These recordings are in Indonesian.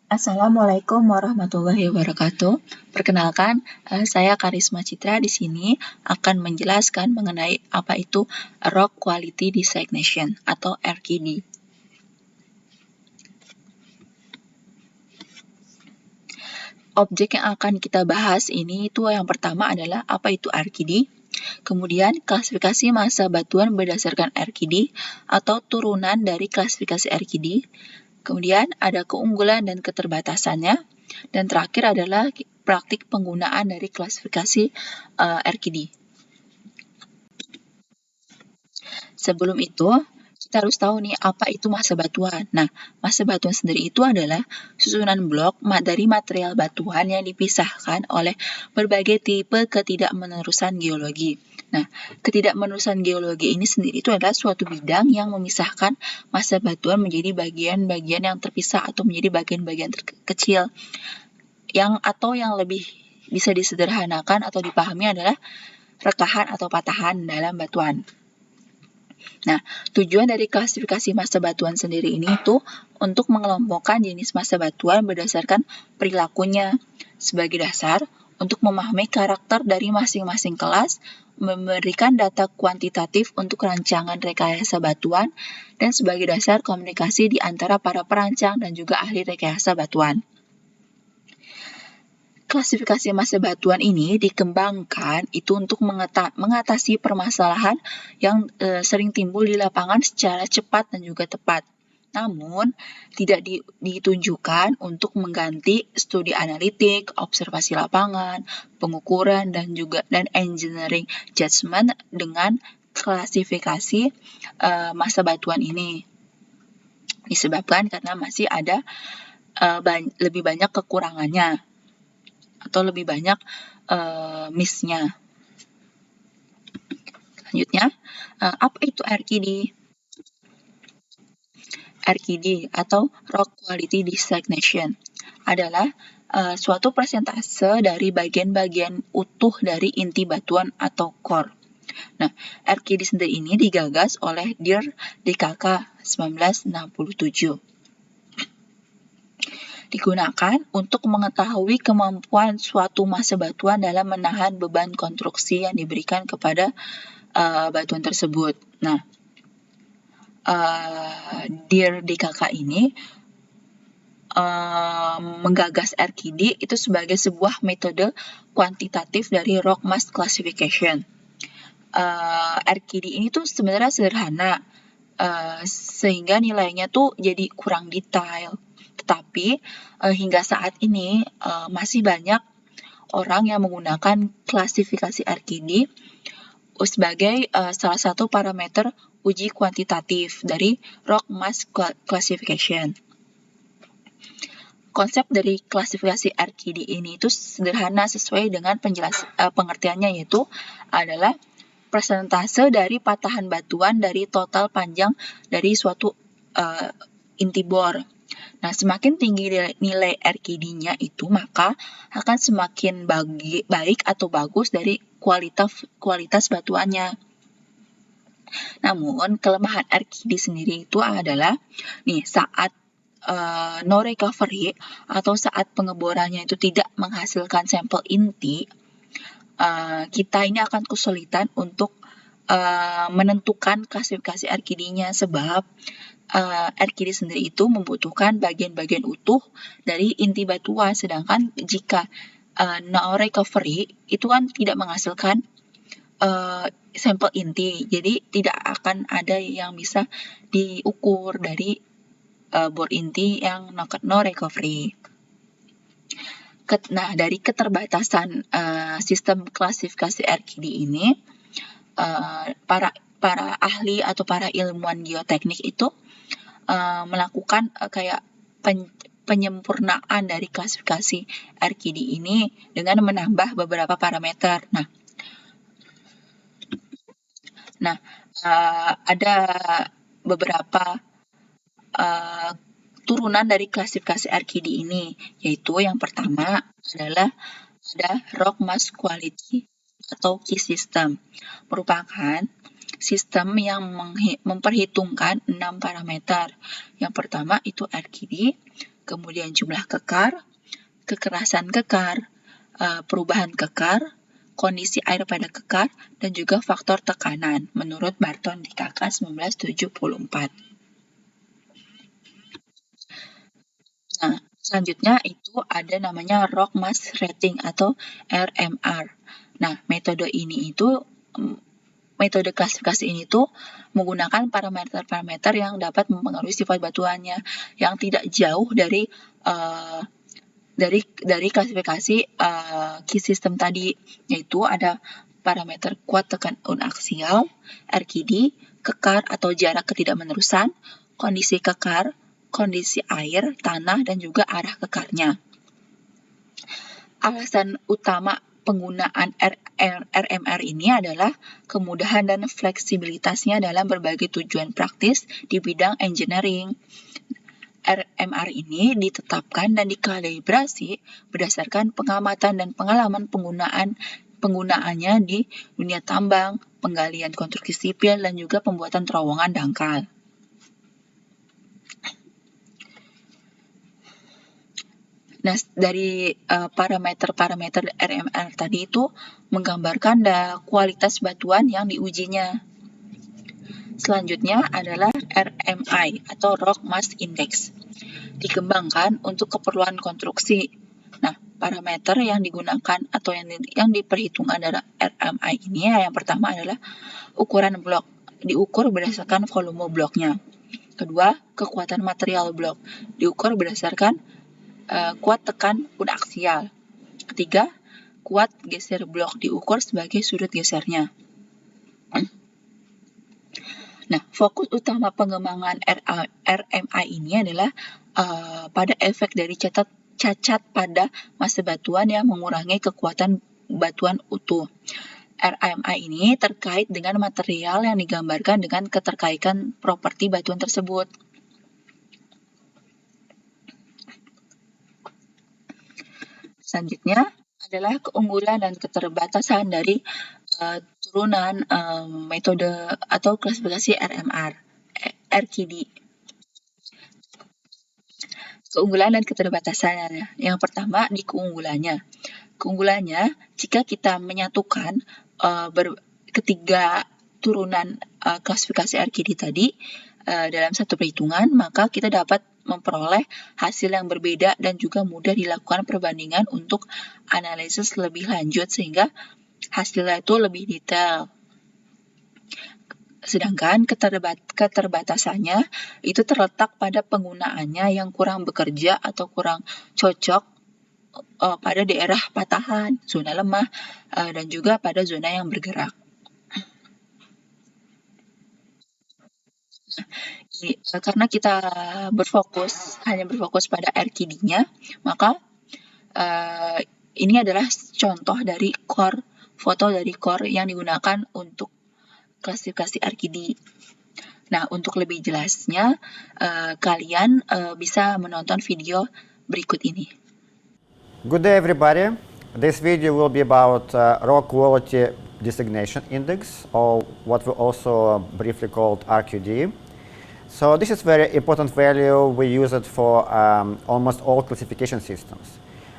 Assalamualaikum warahmatullahi wabarakatuh. Perkenalkan, saya Karisma Citra di sini akan menjelaskan mengenai apa itu Rock Quality Designation atau RQD. Objek yang akan kita bahas ini itu yang pertama adalah apa itu RQD, kemudian klasifikasi massa batuan berdasarkan RQD atau turunan dari klasifikasi RQD, kemudian ada keunggulan dan keterbatasannya, dan terakhir adalah praktik penggunaan dari klasifikasi RQD. Sebelum itu, kita harus tahu nih apa itu massa batuan. Nah, massa batuan sendiri itu adalah susunan blok dari material batuan yang dipisahkan oleh berbagai tipe ketidakmenerusan geologi. Nah, ketidakmenerusan geologi ini sendiri itu adalah suatu bidang yang memisahkan massa batuan menjadi bagian-bagian yang terpisah atau menjadi bagian-bagian kecil. Yang lebih bisa disederhanakan atau dipahami adalah rekahan atau patahan dalam batuan. Nah, tujuan dari klasifikasi massa batuan sendiri ini itu untuk mengelompokkan jenis massa batuan berdasarkan perilakunya sebagai dasar untuk memahami karakter dari masing-masing kelas, memberikan data kuantitatif untuk rancangan rekayasa batuan, dan sebagai dasar komunikasi di antara para perancang dan juga ahli rekayasa batuan. Klasifikasi massa batuan ini dikembangkan itu untuk mengatasi permasalahan yang sering timbul di lapangan secara cepat dan juga tepat. Namun, tidak ditunjukkan untuk mengganti studi analitik, observasi lapangan, pengukuran, dan engineering judgment dengan klasifikasi massa batuan ini. Disebabkan karena masih ada lebih banyak kekurangannya atau lebih banyak miss-nya. Selanjutnya, apa itu RQD? RQD atau Rock Quality Designation adalah suatu persentase dari bagian-bagian utuh dari inti batuan atau core. Nah, RQD sendiri ini digagas oleh Dear DKK 1967. Digunakan untuk mengetahui kemampuan suatu massa batuan dalam menahan beban konstruksi yang diberikan kepada batuan tersebut. Nah, Dear DKK ini menggagas RQD itu sebagai sebuah metode kuantitatif dari rock mass classification. RQD ini tuh sebenarnya sederhana, sehingga nilainya tuh jadi kurang detail. Tetapi hingga saat ini masih banyak orang yang menggunakan klasifikasi RQD sebagai salah satu parameter uji kuantitatif dari rock mass classification. Konsep dari klasifikasi RQD ini itu sederhana sesuai dengan pengertiannya, yaitu adalah persentase dari patahan batuan dari total panjang dari suatu inti bor. Nah, semakin tinggi nilai RQD-nya itu, maka akan semakin baik atau bagus dari kualitas batuannya. Namun, kelemahan RQD sendiri itu adalah saat no recovery atau saat pengeborannya itu tidak menghasilkan sampel inti, kita ini akan kesulitan untuk menentukan klasifikasi RQD-nya, sebab RQD sendiri itu membutuhkan bagian-bagian utuh dari inti batuan, sedangkan jika no recovery itu kan tidak menghasilkan sampel inti, jadi tidak akan ada yang bisa diukur dari bor inti yang no recovery. Nah, dari keterbatasan sistem klasifikasi RQD ini, para ahli atau para ilmuwan geoteknik itu melakukan kayak penyempurnaan dari klasifikasi RQD ini dengan menambah beberapa parameter. Nah, ada beberapa turunan dari klasifikasi RQD ini, yaitu yang pertama adalah ada Rock Mass Quality atau Key System, merupakan sistem yang memperhitungkan 6 parameter. Yang pertama itu RQD, kemudian jumlah kekar, kekerasan kekar, perubahan kekar, kondisi air pada kekar, dan juga faktor tekanan menurut Barton di KK 1974. Nah, selanjutnya itu ada namanya Rock Mass Rating atau RMR. Nah, metode klasifikasi ini tuh menggunakan parameter-parameter yang dapat mempengaruhi sifat batuannya yang tidak jauh dari klasifikasi key system tadi, yaitu ada parameter kuat tekan unaksial, RKD, kekar atau jarak ketidakmenerusan, kondisi kekar, kondisi air, tanah, dan juga arah kekarnya. Alasan utama penggunaan RMR ini adalah kemudahan dan fleksibilitasnya dalam berbagai tujuan praktis di bidang engineering. RMR ini ditetapkan dan dikalibrasi berdasarkan pengamatan dan pengalaman penggunaannya di dunia tambang, penggalian konstruksi sipil, dan juga pembuatan terowongan dangkal. Nah, dari parameter-parameter RMR tadi itu menggambarkan kualitas batuan yang diujinya. Selanjutnya adalah RMI atau Rock Mass Index. Dikembangkan untuk keperluan konstruksi. Nah, parameter yang digunakan atau yang diperhitungkan dari RMI ini yang pertama adalah ukuran blok. Diukur berdasarkan volume bloknya. Kedua, kekuatan material blok. Diukur berdasarkan kuat tekan unaksial. Ketiga, kuat geser blok diukur sebagai sudut gesernya. Nah, fokus utama pengembangan RMI ini adalah pada efek dari cacat pada massa batuan yang mengurangi kekuatan batuan utuh. RMI ini terkait dengan material yang digambarkan dengan keterkaitan properti batuan tersebut. Selanjutnya adalah keunggulan dan keterbatasan dari turunan metode atau klasifikasi RMR, RKD. Keunggulan dan keterbatasannya. Yang pertama di keunggulannya. Keunggulannya jika kita menyatukan ketiga turunan klasifikasi RKD tadi dalam satu perhitungan, maka kita dapat memperoleh hasil yang berbeda dan juga mudah dilakukan perbandingan untuk analisis lebih lanjut sehingga hasilnya itu lebih detail. Sedangkan keterbatasannya itu terletak pada penggunaannya yang kurang bekerja atau kurang cocok pada daerah patahan, zona lemah, dan juga pada zona yang bergerak. Karena kita hanya berfokus pada RKD-nya, maka ini adalah contoh dari foto dari core yang digunakan untuk klasifikasi RKD. Nah, untuk lebih jelasnya, kalian bisa menonton video berikut ini. Good day, everybody. This video will be about Rock Quality Designation Index, or what we also briefly called RQD. So this is very important value. We use it for almost all classification systems.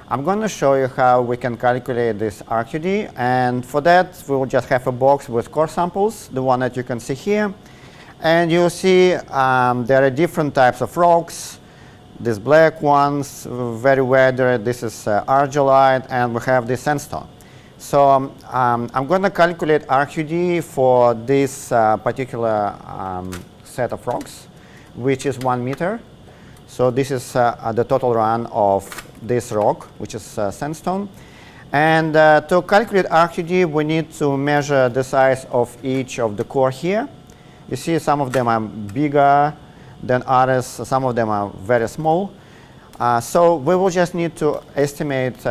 I'm going to show you how we can calculate this RQD, and for that we'll just have a box with core samples, the one that you can see here, and you'll see there are different types of rocks. These black ones, very weathered, this is argillite, and we have this sandstone. So I'm going to calculate RQD for this particular set of rocks, which is 1 meter. So this is the total run of this rock, which is sandstone. And to calculate RQD, we need to measure the size of each of the core here. You see some of them are bigger than others, some of them are very small. So we will just need to estimate,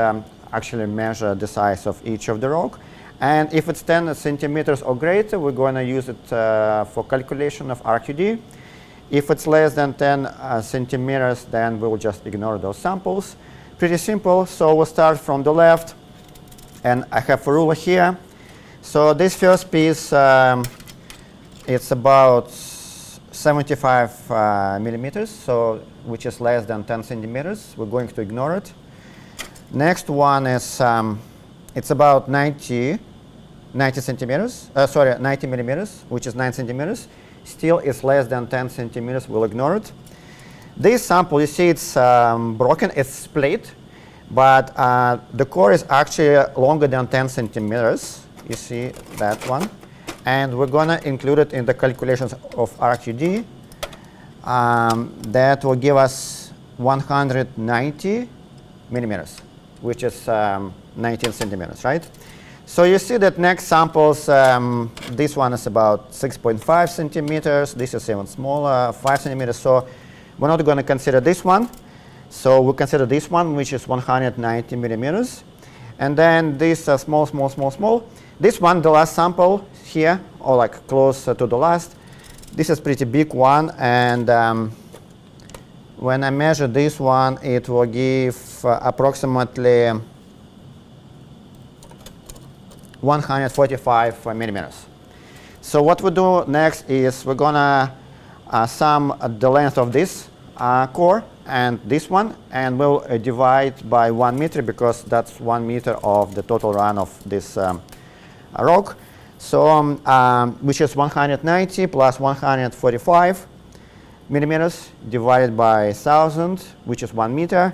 actually measure the size of each of the rock. And if it's 10 centimeters or greater, we're going to use it for calculation of RQD. If it's less than 10 centimeters, then we'll just ignore those samples. Pretty simple. So we'll start from the left, and I have a ruler here. So this first piece, it's about 75 millimeters, so which is less than 10 centimeters. We're going to ignore it. Next one is it's about 90 centimeters. 90 millimeters, which is 9 centimeters. Still, it's less than 10 centimeters. We'll ignore it. This sample, you see, it's broken. It's split, but the core is actually longer than 10 centimeters. You see that one. And we're going to include it in the calculations of RQD. That will give us 190 millimeters, which is 19 centimeters, right? So you see that next samples, this one is about 6.5 centimeters. This is even smaller, 5 centimeters. So we're not going to consider this one. So we'll consider this one, which is 190 millimeters. And then this small. This one, the last sample here, or like close to the last, this is pretty big one. And when I measure this one, it will give approximately 145 millimeters. So what we do next is we're gonna sum the length of this core and this one, and we'll divide by 1 meter, because that's 1 meter of the total run of this rock. So which is 190 plus 145 millimeters divided by 1,000, which is 1 meter.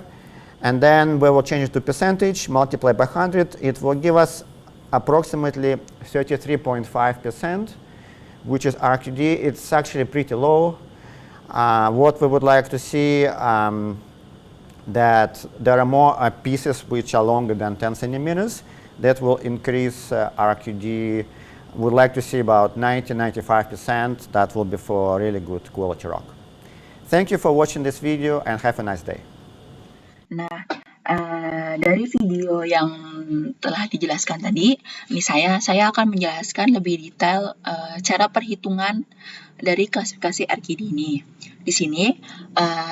And then we will change it to percentage, multiply by 100. It will give us approximately 33.5%, which is RQD. It's actually pretty low. What we would like to see, that there are more pieces which are longer than 10 centimeters. That will increase RQD. We'd like to see about 90–95%. That will be for really good quality rock. Thank you for watching this video and have a nice day. Nah, dari video yang telah dijelaskan tadi, ini saya akan menjelaskan lebih detail cara perhitungan dari klasifikasi RQD ini. Di sini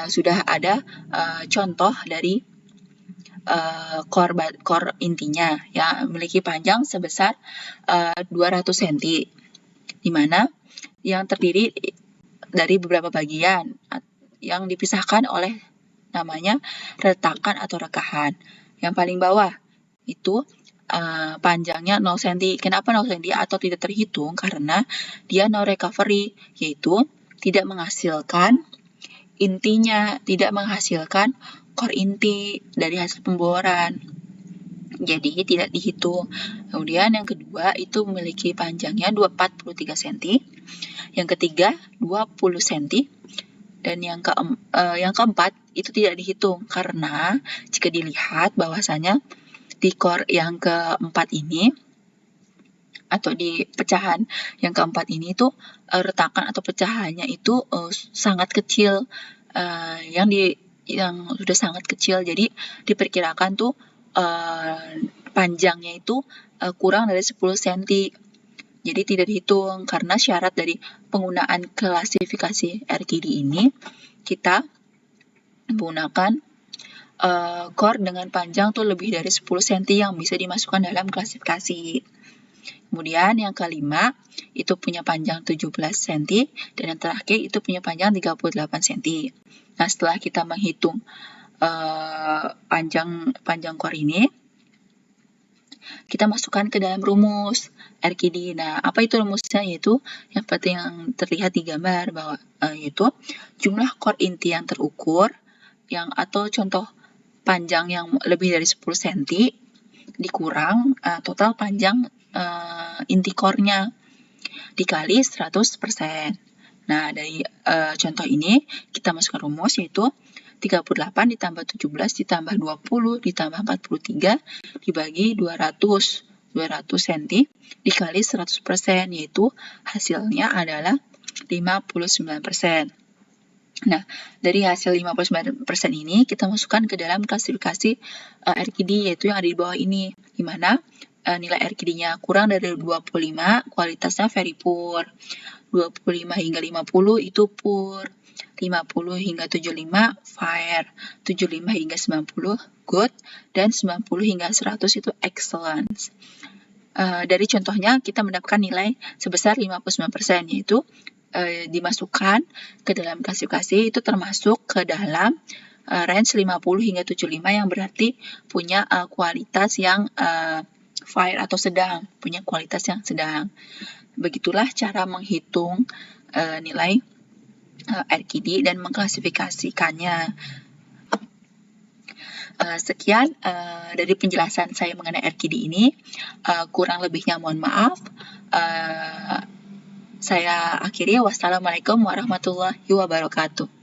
sudah ada contoh dari core intinya yang memiliki panjang sebesar 200 cm, di mana yang terdiri dari beberapa bagian yang dipisahkan oleh namanya retakan atau rekahan. Yang paling bawah itu panjangnya 0 cm. Kenapa 0 cm atau tidak terhitung? Karena dia no recovery, yaitu tidak menghasilkan intinya, tidak menghasilkan core inti dari hasil pemboran. Jadi tidak dihitung. Kemudian yang kedua itu memiliki panjangnya 43 cm. Yang ketiga 20 cm. Dan yang keempat itu tidak dihitung, karena jika dilihat bahwasanya di core yang keempat ini atau di pecahan yang keempat ini itu retakan atau pecahannya itu sangat kecil, yang sudah sangat kecil. Jadi diperkirakan tuh panjangnya itu kurang dari 10 cm. Jadi tidak dihitung, karena syarat dari penggunaan klasifikasi RQD ini kita menggunakan core dengan panjang tuh lebih dari 10 cm yang bisa dimasukkan dalam klasifikasi. Kemudian yang kelima itu punya panjang 17 cm dan yang terakhir itu punya panjang 38 cm. Nah, setelah kita menghitung panjang core ini, kita masukkan ke dalam rumus RQD. Nah, apa itu rumusnya? Yaitu yang seperti yang terlihat di gambar, bahwa yaitu jumlah core inti yang terukur atau contoh panjang yang lebih dari 10 cm dikurang total panjang inti core-nya dikali 100%. Nah, dari contoh ini kita masukkan rumus, yaitu 38 ditambah 17 ditambah 20 ditambah 43 dibagi 200 cm dikali 100%, yaitu hasilnya adalah 59%. Nah, dari hasil 59% ini kita masukkan ke dalam klasifikasi RQD, yaitu yang ada di bawah ini, di mana nilai RQD-nya kurang dari 25, kualitasnya very poor. 25 hingga 50 itu poor. 50 hingga 75 fair, 75 hingga 90 good, dan 90 hingga 100 itu excellent. Dari contohnya kita mendapatkan nilai sebesar 59%, yaitu dimasukkan ke dalam klasifikasi itu termasuk ke dalam range 50 hingga 75 yang berarti punya kualitas yang fire atau sedang, punya kualitas yang sedang. Begitulah cara menghitung nilai RQD dan mengklasifikasikannya. Sekian dari penjelasan saya mengenai RQD ini. Kurang lebihnya mohon maaf. Saya akhiri. Wassalamualaikum warahmatullahi wabarakatuh.